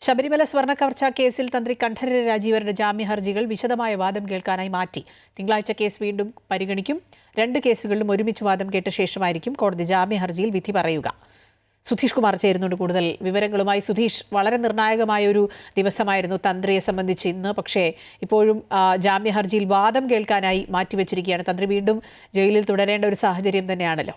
ശബരിമല സ്വർണ്ണക്കവർച്ചാ കേസിൽ തന്ത്രി കണ്ഠരര് രാജീവരുടെ ജാമ്യ ഹർജികൾ വിശദമായ വാദം കേൾക്കാനായി മാറ്റി. തിങ്കളാഴ്ച കേസ് വീണ്ടും പരിഗണിക്കും. 2 കേസുകളിലും ഒരുമിച്ച് വാദം കേട്ട ശേഷമായിരിക്കും കോടതി ജാമ്യ ഹർജിയിൽ വിധി പറയുക. സുധീഷ് കുമാർ ചേരുന്നുണ്ട് കൂടുതൽ വിവരങ്ങളുമായി. സുധീഷ്, വളരെ നിർണായകമായ ഒരു ദിവസമായിരുന്നു തന്ത്രിയെ സംബന്ധിച്ച് ഇന്ന്. പക്ഷേ ഇപ്പോഴും ജാമ്യ ഹർജിയിൽ വാദം കേൾക്കാനായി മാറ്റിവെച്ചിരിക്കുകയാണ്. തന്ത്രി വീണ്ടും ജയിലിൽ തുടരേണ്ട ഒരു സാഹചര്യം തന്നെയാണല്ലോ.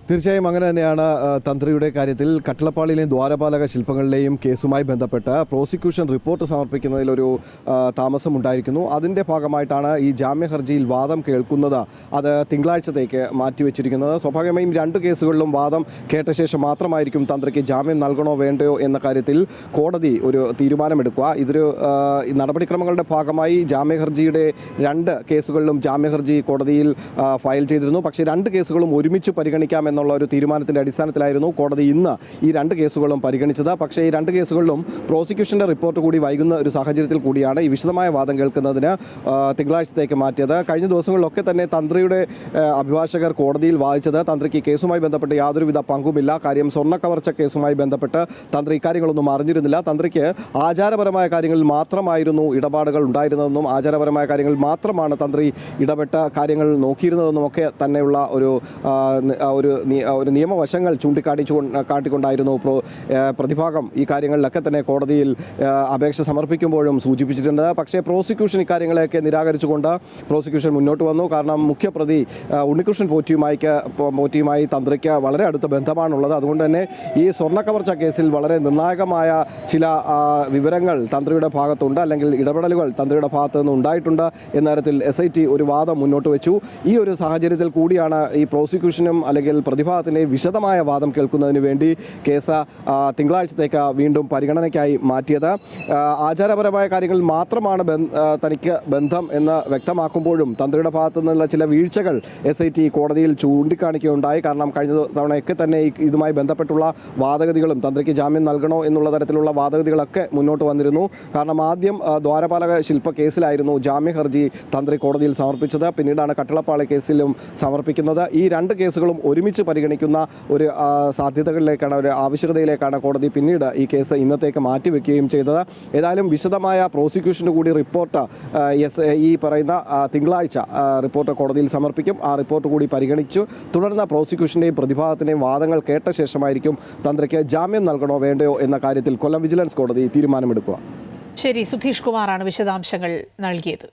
തീർച്ചയായും അങ്ങനെ തന്നെയാണ്. തന്ത്രിയുടെ കാര്യത്തിൽ കട്ടളപ്പാളിയിലെയും ദ്വാരപാലക ശില്പങ്ങളിലെയും കേസുമായി ബന്ധപ്പെട്ട് പ്രോസിക്യൂഷൻ റിപ്പോർട്ട് സമർപ്പിക്കുന്നതിലൊരു താമസം ഉണ്ടായിരിക്കുന്നു. അതിൻ്റെ ഭാഗമായിട്ടാണ് ഈ ജാമ്യ ഹർജിയിൽ വാദം കേൾക്കുന്നത് അത് തിങ്കളാഴ്ചത്തേക്ക് മാറ്റിവെച്ചിരിക്കുന്നത്. സ്വാഭാവികമായും 2 കേസുകളിലും വാദം കേട്ട ശേഷം മാത്രമായിരിക്കും തന്ത്രിക്ക് ജാമ്യം നൽകണോ വേണ്ടയോ എന്ന കാര്യത്തിൽ കോടതി ഒരു തീരുമാനമെടുക്കുക. ഇതൊരു നടപടിക്രമങ്ങളുടെ ഭാഗമായി ജാമ്യ ഹർജിയുടെ 2 കേസുകളിലും ജാമ്യ ഹർജി കോടതിയിൽ ഫയൽ ചെയ്തിരുന്നു. പക്ഷേ 2 കേസുകളും ഒരുമിച്ച് പരിഗണിക്കാം എന്നുള്ള ഒരു തീരുമാനത്തിൻ്റെ അടിസ്ഥാനത്തിലായിരുന്നു കോടതി ഇന്ന് ഈ 2 കേസുകളും പരിഗണിച്ചത്. പക്ഷേ ഈ 2 കേസുകളിലും പ്രോസിക്യൂഷൻ്റെ റിപ്പോർട്ട് കൂടി വൈകുന്ന ഒരു സാഹചര്യത്തിൽ കൂടിയാണ് ഈ വിശദമായ വാദം കേൾക്കുന്നതിന് തിങ്കളാഴ്ചത്തേക്ക് മാറ്റിയത്. കഴിഞ്ഞ ദിവസങ്ങളിലൊക്കെ തന്നെ തന്ത്രിയുടെ അഭിഭാഷകർ കോടതിയിൽ വാദിച്ചത് തന്ത്രിക്ക് കേസുമായി ബന്ധപ്പെട്ട് യാതൊരുവിധ പങ്കുമില്ല. കാര്യം സ്വർണ്ണക്കവർച്ച കേസുമായി ബന്ധപ്പെട്ട് തന്ത്രി ഇക്കാര്യങ്ങളൊന്നും അറിഞ്ഞിരുന്നില്ല. തന്ത്രിക്ക് ആചാരപരമായ കാര്യങ്ങളിൽ മാത്രമായിരുന്നു ഇടപാടുകൾ ഉണ്ടായിരുന്നതെന്നും ആചാരപരമായ കാര്യങ്ങളിൽ മാത്രമാണ് തന്ത്രി ഇടപെട്ട കാര്യങ്ങൾ നോക്കിയിരുന്നതെന്നും ഒക്കെ തന്നെയുള്ള ഒരു നിയമവശങ്ങൾ കാട്ടിക്കൊണ്ടായിരുന്നു പ്രതിഭാഗം ഈ കാര്യങ്ങളിലൊക്കെ തന്നെ കോടതിയിൽ അപേക്ഷ സമർപ്പിക്കുമ്പോഴും സൂചിപ്പിച്ചിട്ടുണ്ട്. പക്ഷേ പ്രോസിക്യൂഷൻ ഇക്കാര്യങ്ങളെയൊക്കെ നിരാകരിച്ചുകൊണ്ട് പ്രോസിക്യൂഷൻ മുന്നോട്ട് വന്നു. കാരണം മുഖ്യപ്രതി ഉണ്ണികൃഷ്ണൻ പോറ്റിയുമായി തന്ത്രിക്ക് വളരെ അടുത്ത ബന്ധമാണുള്ളത്. അതുകൊണ്ട് തന്നെ ഈ സ്വർണ്ണക്കവർച്ച കേസിൽ വളരെ നിർണായകമായ ചില വിവരങ്ങൾ തന്ത്രിയുടെ ഭാഗത്തുണ്ട്, അല്ലെങ്കിൽ ഇടപെടലുകൾ തന്ത്രിയുടെ ഭാഗത്തു നിന്ന് ഉണ്ടായിട്ടുണ്ട് എന്ന തരത്തിൽ SIT ഒരു വാദം മുന്നോട്ട് വെച്ചു. ഈ ഒരു സാഹചര്യത്തിൽ കൂടിയാണ് ഈ പ്രോസിക്യൂഷനും അല്ലെങ്കിൽ പ്രതിഭാഗത്തിൻ്റെ വിശദമായ വാദം കേൾക്കുന്നതിന് വേണ്ടി കേസ് തിങ്കളാഴ്ചത്തേക്ക് വീണ്ടും പരിഗണനയ്ക്കായി മാറ്റിയത്. ആചാരപരമായ കാര്യങ്ങളിൽ മാത്രമാണ് തനിക്ക് ബന്ധം എന്ന് വ്യക്തമാക്കുമ്പോഴും തന്ത്രിയുടെ ഭാഗത്തു നിന്നുള്ള ചില വീഴ്ചകൾ SIT കോടതിയിൽ ചൂണ്ടിക്കാണിക്കുകയുണ്ടായി. കാരണം കഴിഞ്ഞ തവണയൊക്കെ തന്നെ ഇതുമായി ബന്ധപ്പെട്ടുള്ള വാദഗതികളും തന്ത്രിക്ക് ജാമ്യം നൽകണോ എന്നുള്ള തരത്തിലുള്ള വാദഗതികളൊക്കെ മുന്നോട്ട് വന്നിരുന്നു. കാരണം ആദ്യം ദ്വാരപാലക ശില്പ കേസിലായിരുന്നു ജാമ്യ ഹർജി തന്ത്രി കോടതിയിൽ സമർപ്പിച്ചത്. പിന്നീടാണ് കട്ടളപ്പാളി കേസിലും സമർപ്പിക്കുന്നത്. ഈ 2 കേസുകളും ഒരുമിച്ച് പരിഗണിക്കുന്ന ഒരു സാധ്യതകളിലേക്കാണ്, ഒരു ആവശ്യകതയിലേക്കാണ് കോടതി പിന്നീട് ഈ കേസ് ഇന്നത്തേക്ക് മാറ്റിവെക്കുകയും ചെയ്തത്. ഏതായാലും വിശദമായ പ്രോസിക്യൂഷൻ്റെ കൂടി റിപ്പോർട്ട് ഈ പറയുന്ന തിങ്കളാഴ്ച റിപ്പോർട്ട് കോടതിയിൽ സമർപ്പിക്കും. ആ റിപ്പോർട്ട് കൂടി പരിഗണിച്ചു തുടർന്ന് പ്രോസിക്യൂഷൻ്റെയും പ്രതിഭാഗത്തിൻ്റെയും വാദങ്ങൾ കേട്ട ശേഷമായിരിക്കും തന്ത്രിക്ക് ജാമ്യം നൽകണോ വേണ്ടയോ എന്ന കാര്യത്തിൽ കൊല്ലം വിജിലൻസ് കോടതി തീരുമാനമെടുക്കുക. ശരി, സുധീഷ് കുമാറാണ് വിശദാംശങ്ങൾ നൽകിയത്.